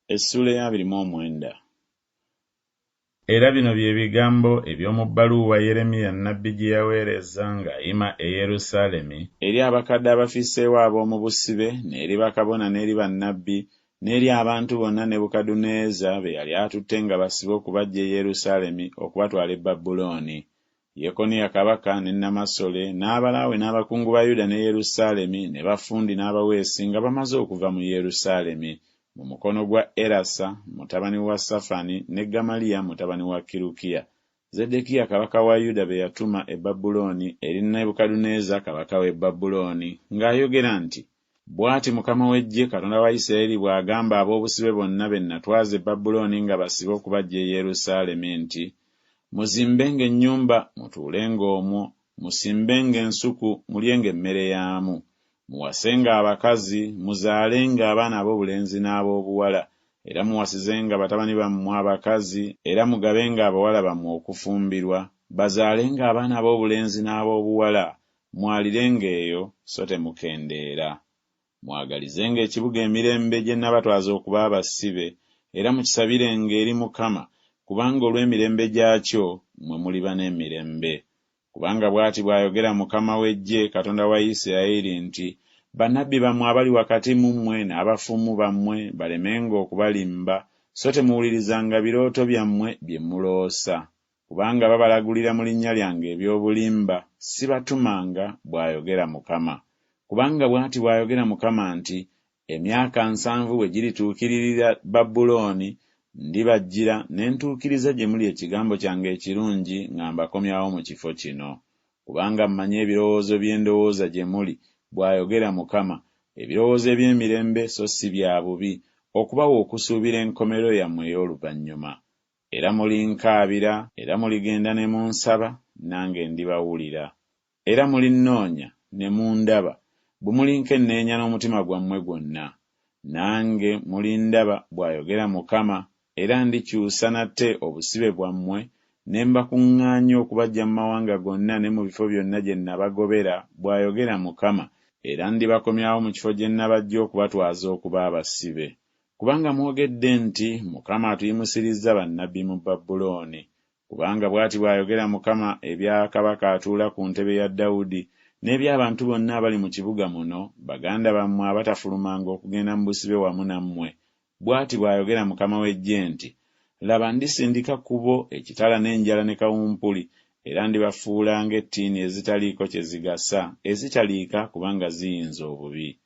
Essula ya 29. Era bino bye bigambo eby'omu bbaluwa Yeremiya nnabbi gye yaweereza ng'ayima e Yerusaalemi eri abakadde abafiseewo ab'omu busibe, n'eri bakabona n'eri bannabbi, n'eri abantu bonna Nebukadduneeza be yali atutte nga basibe okubaggya e Yerusaalemi okubatwala e Babulooni. Yekoniya kabaka ne Namasole n'abalaawe n'abakungu ba Yuda ne Yerusaalemi ne bafundi n'abaweesi nga bamaze okuva mu Yerusaalemi mu mukono gwa Erasa mutabani wa Safani ne Gamaliya mutabani wa Kirukiya. Zedekiya kabaka wa Yuda be yatuma e Babulooni eri Nebukadduneeza kabaka w'e Babulooni ng'ayogera nti, bw'ati Mukama w'Eggye Katonda wa Isirayiri bw'agamba ab'obusibe bonna be natwaza e Babulooni nga basibe okubaggya e Yerusaalemi nti, muzimbenga ennyumba mutuulenga omwo, musimbenga ensuku mulyenga emmere yaamu, muwasenga abakazi, muzaalenga abaana ab'obulenzi n'ab'obuwala, era muwasizenga batabani bammwe abakazi, era mugabenga abawala bammwe okufumbirwa, bazaalenga abaana ab'obulenzi n'ab'obuwala, mwalirenga eyo so temukendeera. Mwagalizenga ekibuga emirembe gye nabatwaza okuba abasibe, era mukisabirenga eri Mukama, kubanga olw'emirembe gyakyo mwe muliba n'emirembe. Kubanga bw'ati bw'ayogera Mukama w'Eggye Katonda wa Isirayiri nti, bannabbi bammwe abali wakati mu mmwe n'abafumu bammwe balemenga okubalimba, so temuwulirizanga birooto byammwe bye muloosa. Kubanga babalagulira mu linnya lyange eby'obulimba, sibatumanga, bw'ayogera Mukama. Kubanga bw'ati bw'ayogera Mukama nti, emyaka 7 bwe girituukiririra Babulooni, ndibajjira ne ntuukiriza gye muli ekigambo kyange ekirungi nga mbakomyawo mu kifo kino. Kubanga mmanyi ebirowoozo bye ndowooza gye muli, bw'ayogera Mukama, ebirowoozo eby'emirembe so si bya bubi, okubawa okusuubira enkomerero yammwe ey'oluvannyuma. Era mulinkaabira, era muligenda ne munsaba, nange ndibawulira. Era mulinnoonya ne mundaba, bwe mulinkenneenya n'omutima gwammwe gwonna. Nange mulindaba, bw'ayogera Mukama, era ndikyusa nate obusibe bwammwe, ne mbakuŋŋaanya okubaggya mu mawanga gonna ne mu bifo byonna gye nabagobera, bw'ayogera Mukama, era ndibakomyawo mu kifo gye nabaggya okubatwaza okuba abasibe. Kubanga mwogedde nti, Mukama atuyimusirizza bannabbi mu Babulooni. Kubanga bw'ati bw'ayogera Mukama ebya kabaka atuula ku ntebe ya Dawudi, n'eby'abantu bonna abali mu kibuga muno, baganda bammwe abatafulumanga okugenda mu busibe wamu nammwe. Bw'ati bw'ayogera Mukama w'Eggye nti, laba ndisindika ku bo ekitala n'enjala ne kawumpuli, era ndibafuula ng'ettiini ezitaliiko kye zigasa, ezitaliika kubanga ziyinza obubi.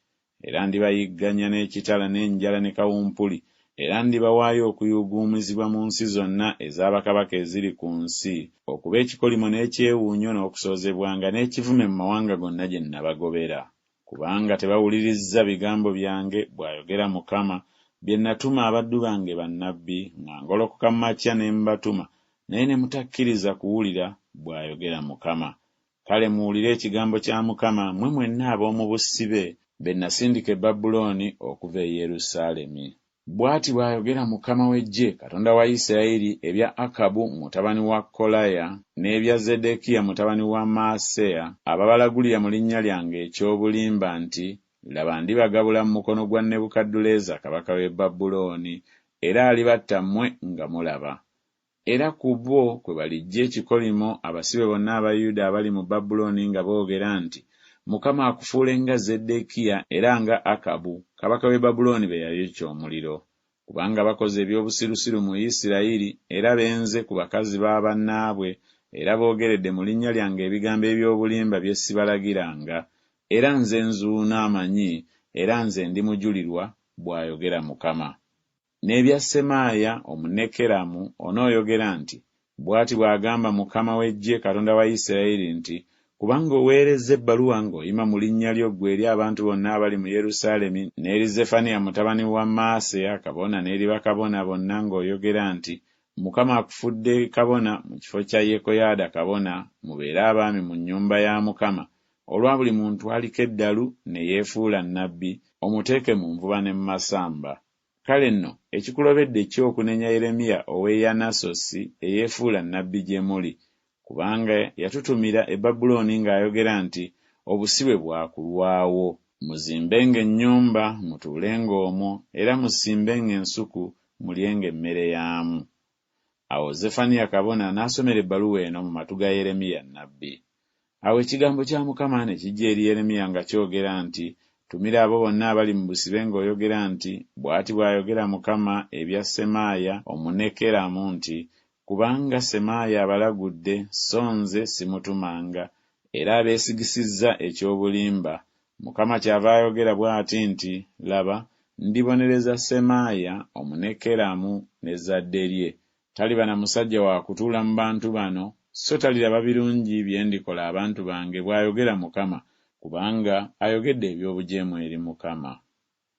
Era ndibayigganya n'ekitala n'enjala ne kawumpuli, era ndibawaayo okuyuguumizibwa mu nsi zonna ez'abakabaka eziri ku nsi, okuba ekikolimo n'ekyewuunyo n'okusoozebwanga n'ekivume mu mawanga gonna gye nabagobera. Kubanga tebawulirizza bigambo byange, bw'ayogera Mukama, bye natuma abaddu bange bannabbi, nga ngolokoka mu makya ne mbatuma, naye ne mutakkiriza kuwulira, bw'ayogera Mukama. Kale muwulire ekigambo kya Mukama, mmwe mwenna ab'omu busibe be nasindika e Babulooni okuva e Yerusaalemi. Bw'ati bw'ayogera Mukama w'Eggye Katonda wa Isirayiri ebya Akabu mutabani wa Kolaya n'ebya Zedekiya mutabani wa Maaseya ababalagulira mu linnya lyange eky'obulimba nti, laba ndibagabula mu mukono gwa Nebukadduneeza kabaka w'e Babulooni, era alibatta mmwe nga mulaba. Era ku bo kwe balijja ekikolimo abasibe bonna aba Yuda abali mu Babulooni nga boogera nti, Mukama akufuule nga Zedekiya era nga Akabu kabaka w'e Babulooni be yayokya omuliro. Kubanga bakoze eby'obusirusiru mu Isirayiri, era benze ku bakazi ba bannaabwe, era boogeredde mu linnya lyange ebigambo eby'obulimba bye sibalagiranga. Era nze nzuuna amanyi, era nze ndi mujulirwa, bw'ayogera Mukama. N'ebya Semaaya Omunekeramu onooyogera nti, bw'ati bw'agamba Mukama w'Eggye Katonda wa Isirayiri nti, kubanga oweerezza ebbaluwa ng'oyima mu linnya lyo ggwe eri abantu bonna abali mu Yerusaalemi, n'eri Zefaniya mutabani wa Maaseya kabona n'eri bakabona bonna ng'oyogera nti, Mukama akufudde kabona mu kifo kya Yekoyaada kabona, mubeere abaami mu nnyumba ya Mukama, olwa buli muntu aliko eddalu ne yeefuula nnabbi, omuteeke mu nvuba ne mu masamba. Kale nno ekikulobedde ky'okunenya Yeremiya ow'e Yanasosi eyeefuula nnabbi gye muli, kubanga yatutumira e Babulooni ng'ayogera nti, obusibe bwakulwawo. Muzimbenga ennyumba mutuulenga omwo, era musimbenga ensuku mulyenga emmere yaamu. Awo Zefaniya kabona n'asomera ebbaluwa eno mu matu ga Yeremiya nnabbi. Awo ekigambo kya Mukama ne kijja eri Yeremiya nga kyogera nti, tumira abo bonna abali mu busibe ng'oyogera nti, bw'ati bw'ayogera Mukama ebya Semaaya Omunekeramu nti, kubanga Semaaya abalagudde, so nze simutumanga, era abeesigisizza eky'obulimba. Mukama kyava ayogera bw'ati nti, laba, ndibonereza Semaaya Omunekeramu n'ezzadde lye. Taliba na musajja wa kutuula mu bantu bano, so taliraba birungi bye ndikola abantu bange, bw'ayogera Mukama, kubanga ayogedde eby'obujeemu eri Mukama.